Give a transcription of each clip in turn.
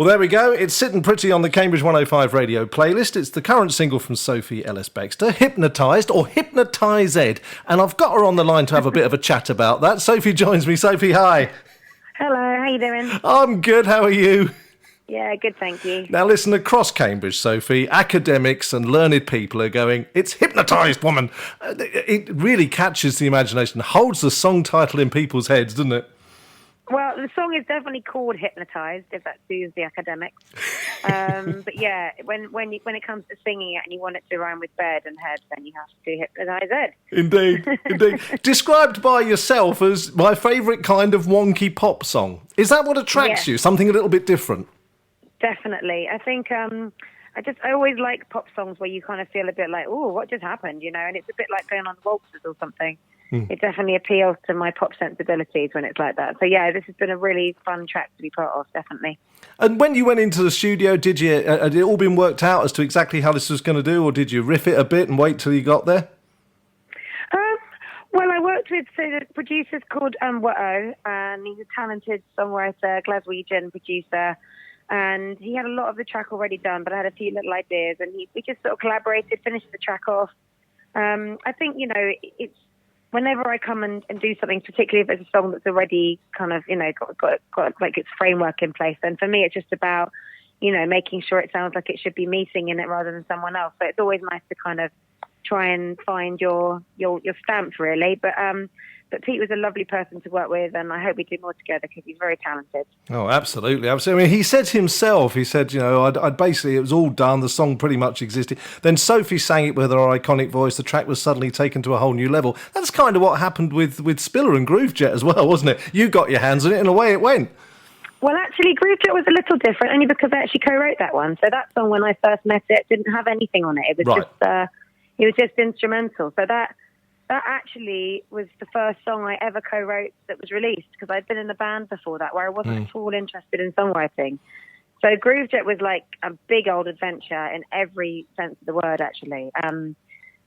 Well, there we go. It's sitting pretty on the Cambridge 105 radio playlist. It's the current single from Sophie Ellis-Bextor, Hypnotised or Hypnotised. And I've got her on the line to have a bit of a chat about that. Sophie joins me. Sophie, hi. Hello, how you doing? I'm good. How are you? Yeah, good, thank you. Now, listen, across Cambridge, Sophie, academics and learned people are going, it's hypnotised, woman. It really catches the imagination, holds the song title in people's heads, doesn't it? Well, the song is definitely called Hypnotised, if that suits the academics. But yeah, when it comes to singing it and you want it to rhyme with bed and head, then you have to hypnotise it. Indeed. Described by yourself as my favourite kind of wonky pop song. Is that what attracts you? Something a little bit different? Definitely. I think I always like pop songs where you kind of feel a bit like, oh, what just happened, you know? And it's a bit like going on waltzes or something. It definitely appeals to my pop sensibilities when it's like that. So yeah, this has been a really fun track to be part of, definitely. And when you went into the studio, had it all been worked out as to exactly how this was going to do, or did you riff it a bit and wait till you got there? Well, I worked with the producer's called Watto, and he's a talented songwriter, Glaswegian producer. And he had a lot of the track already done, but I had a few little ideas, and we just sort of collaborated, finished the track off. I think, you know, it's whenever I come and do something, particularly if it's a song that's already kind of, you know, got like its framework in place, then for me it's just about, you know, making sure it sounds like it should be me singing it rather than someone else. So it's always nice to kind of try and find your stamp, really. But Pete was a lovely person to work with, and I hope we do more together because he's very talented. Oh, absolutely. I mean, he said himself, you know, I'd basically, it was all done, the song pretty much existed. Then Sophie sang it with her iconic voice, the track was suddenly taken to a whole new level. That's kind of what happened with Spiller and Groovejet as well, wasn't it? You got your hands on it and away it went. Well, actually, Groovejet was a little different, only because I actually co-wrote that one. So that song, when I first met it, didn't have anything on it. It was just instrumental. So that actually was the first song I ever co-wrote that was released, because I'd been in a band before that where I wasn't at all interested in songwriting. So Groovejet was like a big old adventure in every sense of the word, actually.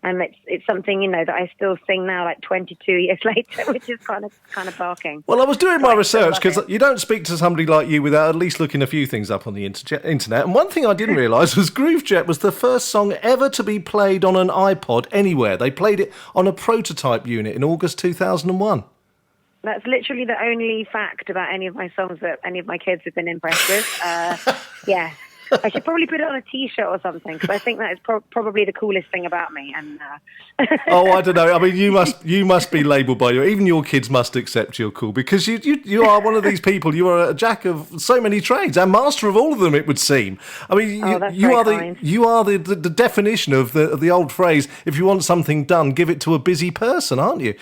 And it's something, you know, that I still sing now, like 22 years later, which is kind of barking. Well, I was doing my research, because you don't speak to somebody like you without at least looking a few things up on the internet. And one thing I didn't realise was Groovejet was the first song ever to be played on an iPod anywhere. They played it on a prototype unit in August 2001. That's literally the only fact about any of my songs that any of my kids have been impressed with. Yeah. I should probably put it on a T-shirt or something, because I think that is probably the coolest thing about me. And Oh, I don't know. I mean, you must be labelled by even your kids must accept you're cool, because you are one of these people. You are a jack of so many trades, and master of all of them, it would seem. I mean, you are the definition of the old phrase: if you want something done, give it to a busy person, aren't you?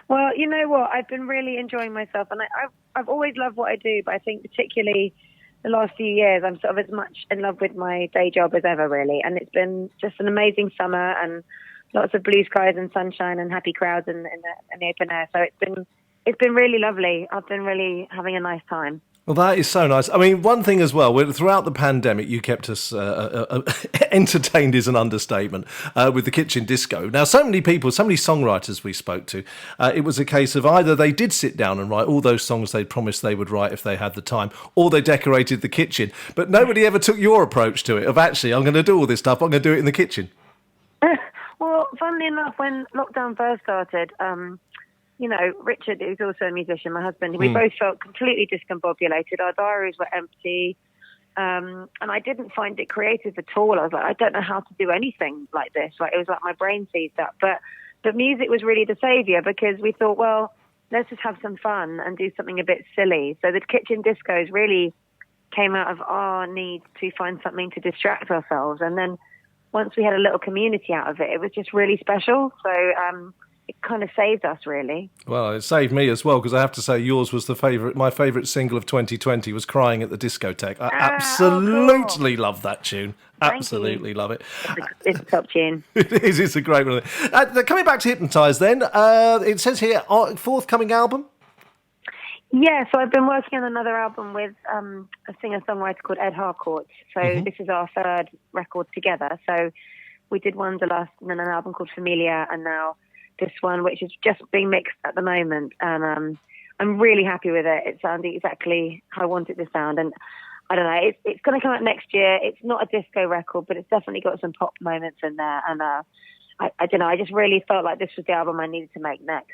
Well, you know what? I've been really enjoying myself, and I've always loved what I do, but I think particularly the last few years, I'm sort of as much in love with my day job as ever, really. And it's been just an amazing summer and lots of blue skies and sunshine and happy crowds in the open air. So it's been really lovely. I've been really having a nice time. Well, that is so nice. I mean, one thing as well, throughout the pandemic, you kept us entertained is an understatement, with the kitchen disco. Now, so many people, so many songwriters we spoke to, it was a case of either they did sit down and write all those songs they'd promised they would write if they had the time, or they decorated the kitchen. But nobody ever took your approach to it of actually, I'm going to do all this stuff, I'm going to do it in the kitchen. Well, funnily enough, when lockdown first started, you know, Richard, who's also a musician, my husband, we both felt completely discombobulated. Our diaries were empty. And I didn't find it creative at all. I was like, I don't know how to do anything like this. Like, it was like my brain seized up. But music was really the saviour, because we thought, well, let's just have some fun and do something a bit silly. So the kitchen discos really came out of our need to find something to distract ourselves. And then once we had a little community out of it, it was just really special. So, it kind of saved us, really. Well, it saved me as well, because I have to say yours was my favourite single of 2020 was Crying at the Discotheque. I absolutely love that tune. Absolutely love it. It's a top tune. It is. It's a great one. Coming back to Hypnotised then, it says here, forthcoming album? Yeah, so I've been working on another album with a singer-songwriter called Ed Harcourt. So This is our third record together. So we did Wanderlust and then an album called Familia, and now this one, which is just being mixed at the moment. And I'm really happy with it. It sounds exactly how I want it to sound. And I don't know. It's going to come out next year. It's not a disco record, but it's definitely got some pop moments in there. And I don't know. I just really felt like this was the album I needed to make next.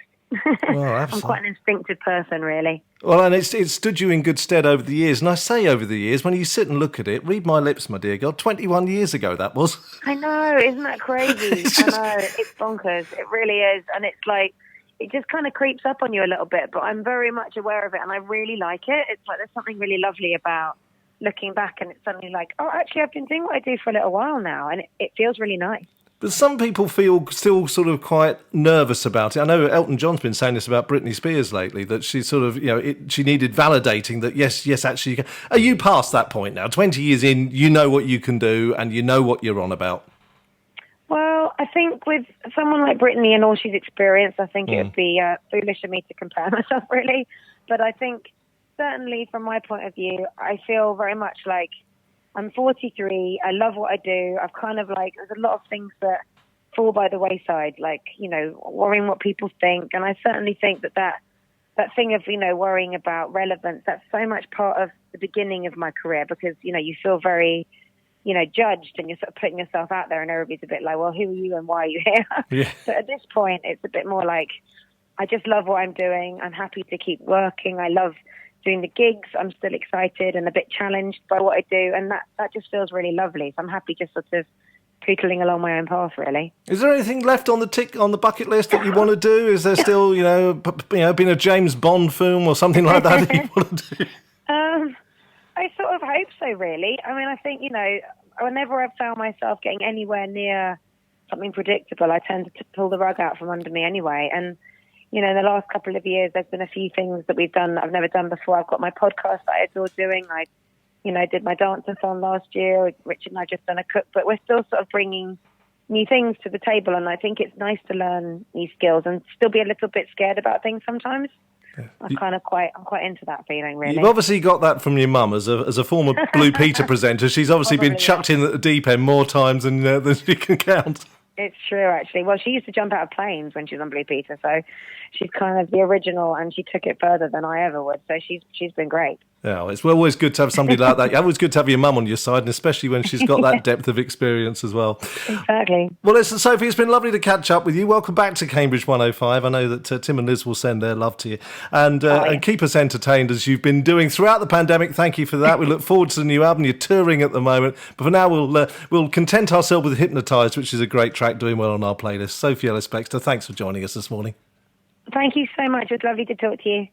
Well, I'm quite an instinctive person, really. Well, and it stood you in good stead over the years. And I say over the years, when you sit and look at it, read my lips, my dear girl, 21 years ago that was. I know. Isn't that crazy? I know. It's bonkers. It really is. And it's like, it just kind of creeps up on you a little bit, but I'm very much aware of it and I really like it. It's like there's something really lovely about looking back and it's suddenly like, oh, actually, I've been doing what I do for a little while now, and it feels really nice. But some people feel still sort of quite nervous about it. I know Elton John's been saying this about Britney Spears lately, that she sort of, she needed validating that, yes, actually you can. Are you past that point now? 20 years in, you know what you can do and you know what you're on about. Well, I think with someone like Britney and all she's experienced, I think it would be foolish of me to compare myself, really. But I think certainly from my point of view, I feel very much like I'm 43. I love what I do. I've kind of like, there's a lot of things that fall by the wayside, like, worrying what people think. And I certainly think that thing of, worrying about relevance, that's so much part of the beginning of my career because, you feel very, judged and you're sort of putting yourself out there and everybody's a bit like, well, who are you and why are you here? Yeah. So at this point, it's a bit more like, I just love what I'm doing. I'm happy to keep working. I love doing the gigs. I'm still excited and a bit challenged by what I do. And that just feels really lovely. So I'm happy just sort of pootling along my own path, really. Is there anything left on the bucket list that you want to do? Is there still, being a James Bond film or something like that you want to do? I sort of hope so, really. I mean, I think, whenever I've found myself getting anywhere near something predictable, I tend to pull the rug out from under me anyway. And, in the last couple of years, there's been a few things that we've done that I've never done before. I've got my podcast that I adore doing. I, did my dance-a-thon last year. Richard and I just done a cookbook. We're still sort of bringing new things to the table. And I think it's nice to learn new skills and still be a little bit scared about things sometimes. I'm quite into that feeling, really. You've obviously got that from your mum as a former Blue Peter presenter. She's obviously been chucked in at the deep end more times than she can count. It's true, actually. Well, she used to jump out of planes when she was on Blue Peter, so she's kind of the original, and she took it further than I ever would. So she's been great. Yeah, well, it's always good to have somebody like that. It's always good to have your mum on your side, and especially when she's got that depth of experience as well. Exactly. Well, listen, Sophie, it's been lovely to catch up with you. Welcome back to Cambridge 105. I know that Tim and Liz will send their love to you and keep us entertained as you've been doing throughout the pandemic. Thank you for that. We look forward to the new album. You're touring at the moment, but for now we'll content ourselves with Hypnotised, which is a great track doing well on our playlist. Sophie Ellis-Bextor, thanks for joining us this morning. Thank you so much. It was lovely to talk to you.